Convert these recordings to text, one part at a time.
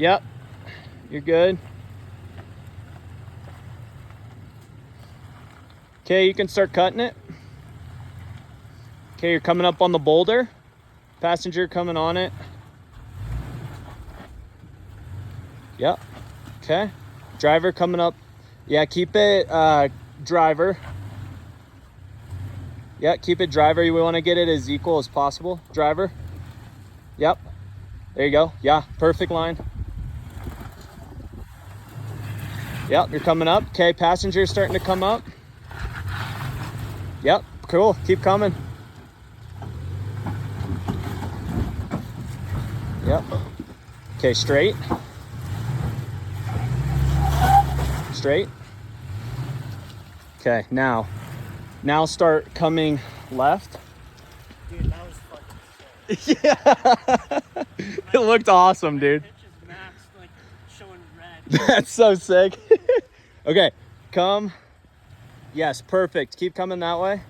Yep, you're good. Okay, you can start cutting it. Okay, you're coming up on the boulder. Passenger coming on it. Yep. Okay. Driver coming up. Yeah, keep it driver. Yeah, keep it driver. We want to get it as equal as possible. Driver. Yep. There you go. Yeah, perfect line. Yep, you're coming up. Okay, passenger starting to come up. Yep, cool. Keep coming. Yep. Okay, straight. Straight. Okay, now start coming left. Dude, that was fucking sick. Yeah. It looked awesome, dude. Pitch is max, like, showing red. That's so sick. Okay, come. Yes, perfect. Keep coming that way.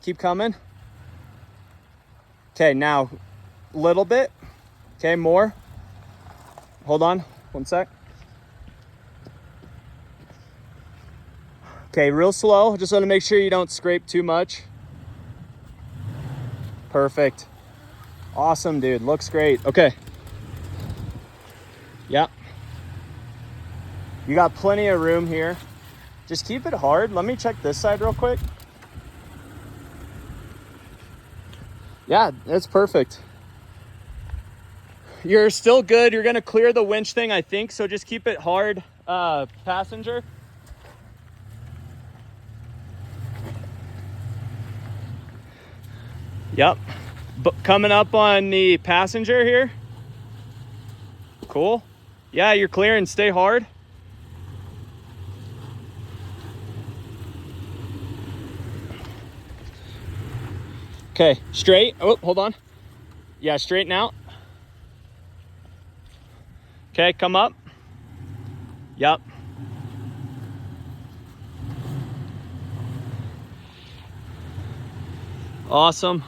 Keep coming. Okay, now, little bit. Okay, more. Hold on, 1 sec. Okay, real slow. Just want to make sure you don't scrape too much. Perfect. Awesome, dude. Looks great. Okay. Yep. You got plenty of room here. Just keep it hard. Let me check this side real quick. Yeah, that's perfect. You're still good. You're gonna clear the winch thing, I think. So just keep it hard, passenger. Yep. But coming up on the passenger here. Cool. Yeah, you're clearing. Stay hard. Okay, straight. Oh, hold on. Yeah, straighten out. Okay, come up. Yep. Awesome.